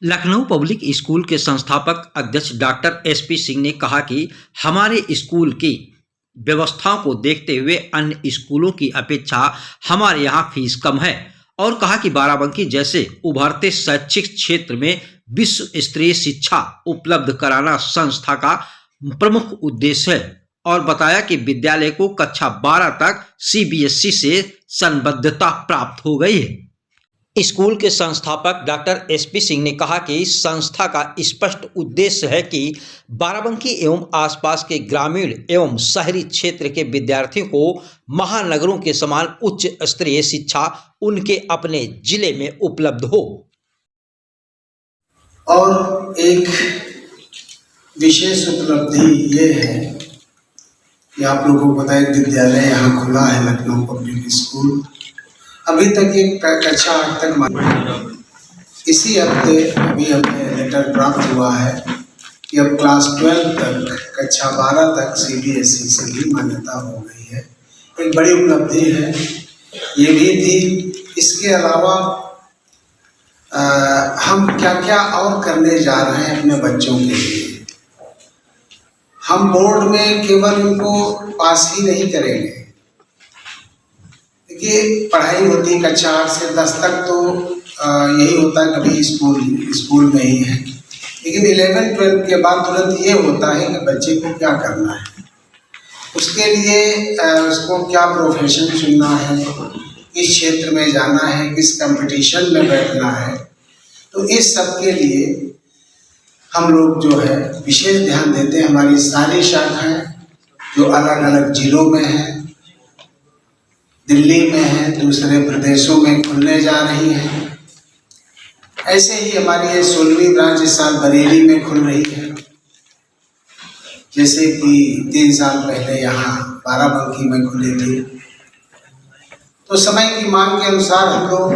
Lucknow public school के संस्थापक अध्यक्ष डॉक्टर एसपी सिंह ने कहा कि हमारे स्कूल की व्यवस्थाओं को देखते हुए अन्य स्कूलों की अपेक्षा हमारे यहाँ फीस कम है और कहा कि बाराबंकी जैसे उभरते शैक्षिक क्षेत्र में विश्व स्तरीय शिक्षा उपलब्ध कराना संस्था का प्रमुख उद्देश्य है और बताया कि विद्यालय को कक्षा 12 तक सीबीएसई से संबद्धता प्राप्त हो गई है। स्कूल के संस्थापक डॉक्टर एसपी सिंह ने कहा कि संस्था का स्पष्ट उद्देश्य है कि बाराबंकी एवं आसपास के ग्रामीण एवं शहरी क्षेत्र के विद्यार्थियों को महानगरों के समान उच्च स्तरीय शिक्षा उनके अपने जिले में उपलब्ध हो। और एक विशेष उपलब्धि ये है कि आप लोगों को पता है विद्यालय यहाँ खुला है, लखनऊ पब्लिक स्कूल। अभी तक एक कक्षा 8 तक इसी हफ्ते अभी हमें लेटर प्राप्त हुआ है कि अब क्लास 12 तक कक्षा 12 तक सीबीएसई से भी मान्यता हो गई है। एक बड़ी उपलब्धि है ये भी थी। इसके अलावा हम क्या क्या और करने जा रहे हैं अपने बच्चों के लिए। हम बोर्ड में केवल उनको पास ही नहीं करेंगे। देखिए, पढ़ाई होती है कक्षा 8 से 10 तक तो यही होता है, कभी स्कूल में ही है। लेकिन 11-12 के बाद तुरंत ये होता है कि बच्चे को क्या करना है, उसके लिए उसको क्या प्रोफेशन चुनना है, किस क्षेत्र में जाना है, किस कंपटीशन में बैठना है। तो इस सब के लिए हम लोग जो है विशेष ध्यान देते हैं। हमारी सारी शाखाएं जो अलग अलग जिलों में हैं, दिल्ली में है, दूसरे प्रदेशों में खुलने जा रही हैं। ऐसे ही हमारी ये 16वीं ब्रांच इस साल बरेली में खुल रही है, जैसे कि 3 साल पहले यहाँ बाराबंकी में खुली थी। तो समय की मांग के अनुसार हम लोग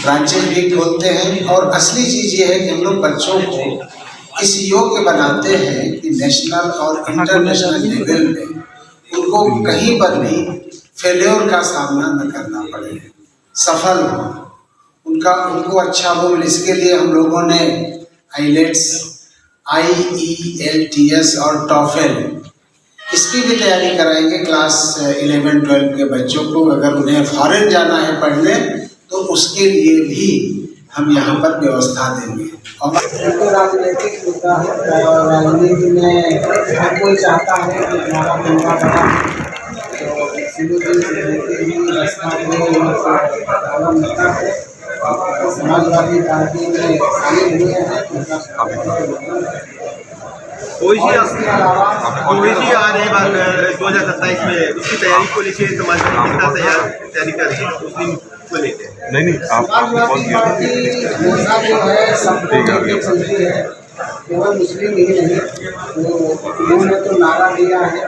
ब्रांचेज भी खोलते हैं और असली चीज़ ये है कि हम लोग बच्चों को इस योग्य बनाते हैं कि नेशनल और इंटरनेशनल लेवल पे उनको कहीं पर भी फेल्योर का सामना न करना पड़े, सफल हो, उनको अच्छा हो। इसके लिए हम लोगों ने आईलेट्स, IELTS और टॉफेल इसकी भी तैयारी कराएंगे क्लास 11-12 के बच्चों को। अगर उन्हें फॉरेन जाना है पढ़ने तो उसके लिए भी हम यहाँ पर व्यवस्था देंगे। और राजनीतिक मुद्दा है और राजनीति में हर कोई चाहता है कि हमारा मुद्दा बड़ा समाजवादी पार्टी में शामिल हुए हैं। ओवैसी आ रहे हैं 2027 में, उसकी तैयारी को लेकर समाजवादी कितना तैयारी कर रही है मुस्लिम को लेकर? नहीं समाजवादी पार्टी हमेशा जो है सबको लेकर चलती है, केवल मुस्लिम ही नहीं। तो उन्होंने तो नारा दिया है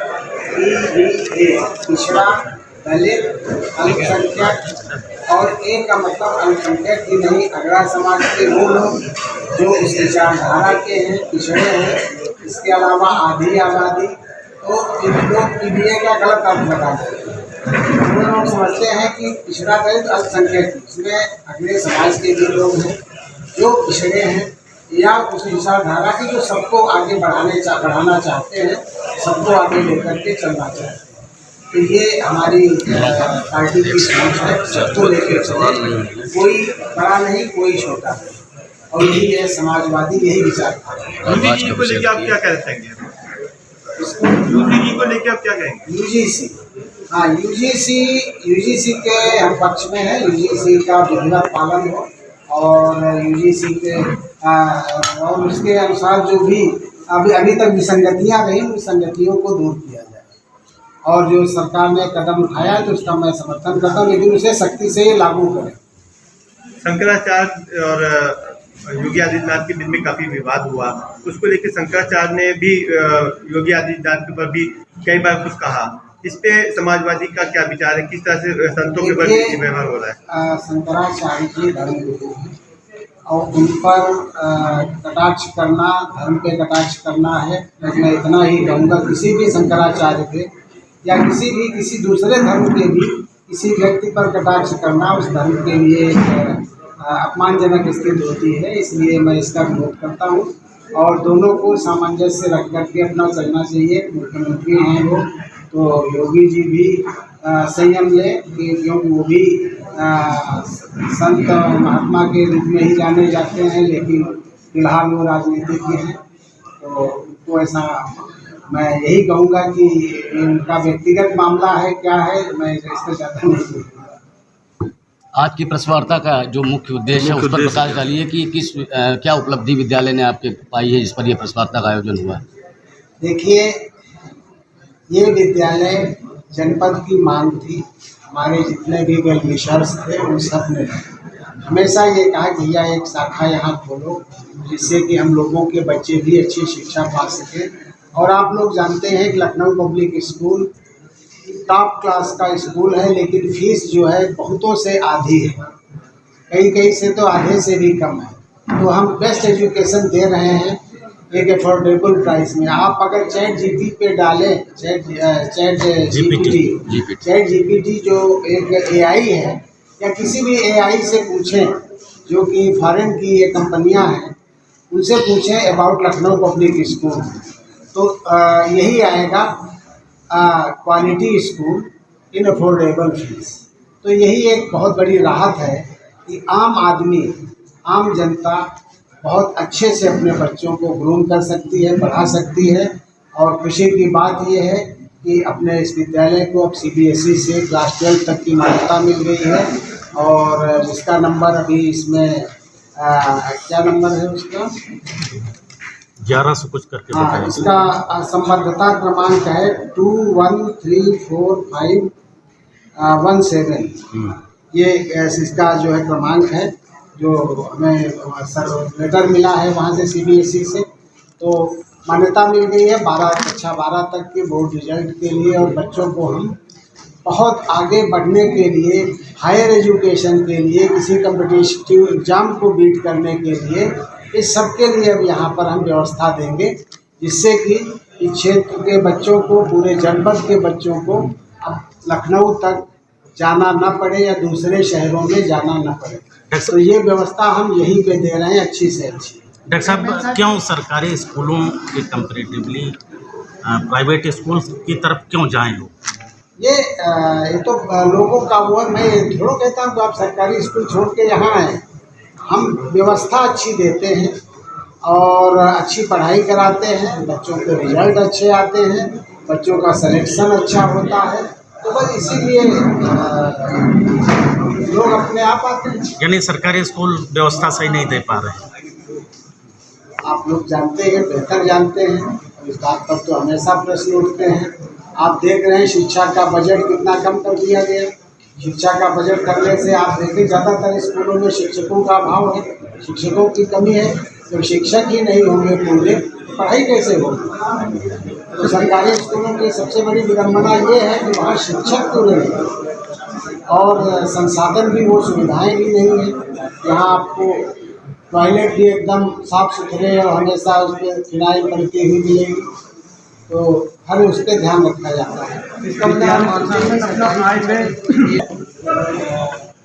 पिछड़ा, दलित, अल्पसंख्यक और एक का मतलब अल्पसंख्यक ही नहीं, अगड़ा समाज के वो लोग जो इस विचारधारा के हैं, पिछड़े हैं। इसके अलावा आधी आबादी, तो इन लोग पीडीए का गलत अर्थ बताते हैं। वो लोग समझते हैं कि पिछड़ा दलित अल्पसंख्यक, इसमें अगले समाज के भी लोग हैं जो पिछड़े हैं या उस विचारधारा की जो सबको आगे बढ़ाना चाहते हैं, सबको आगे लेकर के चलना चाहते हैं। तो ये हमारी पार्टी की सोच है, सबको लेकर चले, कोई बड़ा नहीं कोई छोटा नहीं। और यही है समाजवादी, यही विचारधारा। यूजीसी को लेकर आप क्या कह सकेंगे? यूजीसी को लेकर आप क्या कहेंगे? यूजीसी, हाँ, यूजीसी के हम पक्ष में है। यूजीसी का विधिवत पालन हो और यूजीसी के और उसके अनुसार जो भी अभी तक विसंगतियां रही, उन विसंगतियों को दूर किया जाए। और जो सरकार ने कदम उठाया तो उसका मैं समर्थन करता हूँ, लेकिन उसे सख्ती से लागू करें। शंकराचार्य और योगी आदित्यनाथ के बीच में काफी विवाद हुआ, उसको लेकर शंकराचार्य ने भी योगी आदित्यनाथ के ऊपर भी कई बार कुछ कहा। इस पे समाजवादी का क्या विचार है, किस तरह से संतों के प्रति व्यवहार हो रहा है? शंकराचार्य जी धर्मगुरु हैं और उन पर कटाक्ष करना, धर्म पे कटाक्ष करना है। मैं इतना ही कहूँगा, किसी भी शंकराचार्य पे या किसी दूसरे धर्म के भी किसी व्यक्ति पर कटाक्ष करना उस धर्म के लिए अपमानजनक स्थिति होती है, इसलिए मैं इसका विरोध करता हूँ। और दोनों को सामंजस्य रख करके अपना चलना चाहिए। मुख्यमंत्री हैं वो, तो योगी जी भी संयम लें, क्योंकि वो भी संत महात्मा के रूप में ही जाने जाते हैं, लेकिन फिलहाल वो राजनीतिज्ञ हैं। तो ऐसा मैं यही कहूँगा कि उनका व्यक्तिगत मामला है, क्या है, मैं इसमें ज़्यादा नहीं कहूँगा। आज की प्रेस वार्ता का जो मुख्य उद्देश्य है उस पर प्रकाश डालिए कि क्या उपलब्धि विद्यालय ने आपके पाई है जिस पर यह प्रेस वार्ता का आयोजन हुआ है। देखिए, ये विद्यालय जनपद की मांग थी। हमारे जितने भी वेल विशर्स थे उन सब ने हमेशा ये कहा कि भैया एक शाखा यहाँ खोलो, जिससे कि हम लोगों के बच्चे भी अच्छी शिक्षा पा सकें। और आप लोग जानते हैं कि Lucknow public school top class का स्कूल है, लेकिन फीस जो है बहुतों से आधी है, कई से तो आधे से भी कम है। तो हम बेस्ट एजुकेशन दे रहे हैं एक अफोर्डेबल प्राइस में। आप अगर चैट जीपीटी पे डालें, चैट जीपीटी जो एक एआई है, या किसी भी एआई से पूछें जो कि फॉरेन की ये कंपनियां हैं, उनसे पूछें अबाउट लखनऊ पब्लिक स्कूल, तो यही आएगा क्वालिटी स्कूल इन अफोर्डेबल फीस। तो यही एक बहुत बड़ी राहत है कि आम आदमी, आम जनता बहुत अच्छे से अपने बच्चों को ग्रूम कर सकती है, पढ़ा सकती है। और खुशी की बात यह है कि अपने इस विद्यालय को अब सीबीएसई से क्लास 12 तक की मान्यता मिल गई है। और जिसका नंबर अभी इसमें क्या नंबर है उसका, 1100 कुछ करके बताइए। इसका संबद्धता क्रमांक है 21345117। ये इसका जो है क्रमांक है, जो हमें लेटर मिला है वहाँ से सीबीएसई से। तो मान्यता मिल गई है 12 तक के बोर्ड रिजल्ट के लिए। और बच्चों को हम बहुत आगे बढ़ने के लिए, हायर एजुकेशन के लिए, किसी कम्पिटिटिव एग्ज़ाम को बीट करने के लिए, इस सब के लिए अब यहाँ पर हम व्यवस्था देंगे, जिससे कि इस क्षेत्र के बच्चों को, पूरे जनपद के बच्चों को अब लखनऊ तक जाना न पड़े या दूसरे शहरों में जाना न पड़े। तो ये व्यवस्था हम यहीं पे दे रहे हैं, अच्छी से अच्छी। डॉक्टर साहब, क्यों सरकारी स्कूलों के कंपैरेटिवली प्राइवेट स्कूल की तरफ क्यों जाएं लोग? ये तो लोगों का वो है। मैं थोड़ा कहता हूँ कि आप सरकारी स्कूल छोड़ के यहाँ आएँ। हम व्यवस्था अच्छी देते हैं और अच्छी पढ़ाई कराते हैं, बच्चों के रिजल्ट अच्छे आते हैं, बच्चों का सिलेक्शन अच्छा होता है। तो बस इसीलिए लोग अपने आप आते हैं। यानी सरकारी स्कूल व्यवस्था सही नहीं दे पा रहे हैं। आप लोग जानते हैं, बेहतर जानते हैं, इस बात पर तो हमेशा प्रश्न उठते हैं। आप देख रहे हैं शिक्षा का बजट कितना कम कर दिया गया। शिक्षा का बजट करने से आप देखें ज़्यादातर स्कूलों में शिक्षकों का अभाव है, शिक्षकों की कमी है। जब शिक्षक ही नहीं होंगे पूरे, तो पढ़ाई कैसे होगी? तो सरकारी स्कूलों की सबसे बड़ी विडम्बना ये है कि वहाँ शिक्षक पूरे नहीं और संसाधन भी, वो सुविधाएं भी नहीं है। यहाँ आपको टॉयलेट भी एकदम साफ़ सुथरे और हमेशा उस पर फिनाइल पड़ती हुई मिलेगी। तो हर उस पर ध्यान रखा जाता है।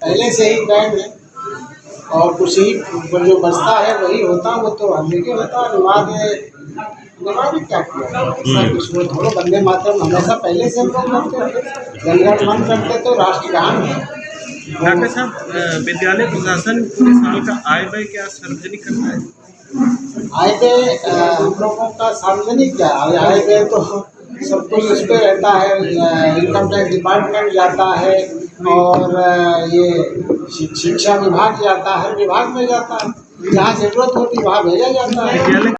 पहले से ही बैंड है और कुछ ही जो बचता है वही होता, वो तो हल्के होता है। अनुवाद क्या किया, ऐसा कुछ वो थोड़ा वंदे मातरम हमेशा पहले से हम लोग करते थे, जनगण मन करते तो राष्ट्रगान है। डॉक्टर साहब, विद्यालय प्रशासन पूरे साल का आय व्यय क्या सार्वजनिक करता है? आय व्यय हम लोगों का सार्वजनिक क्या, आय व्यय तो सब कुछ उस पर रहता है। इनकम टैक्स डिपार्टमेंट जाता है और ये शिक्षा विभाग जाता है, हर विभाग में जाता है। जहाँ ज़रूरत होती वहाँ भेजा जाता है।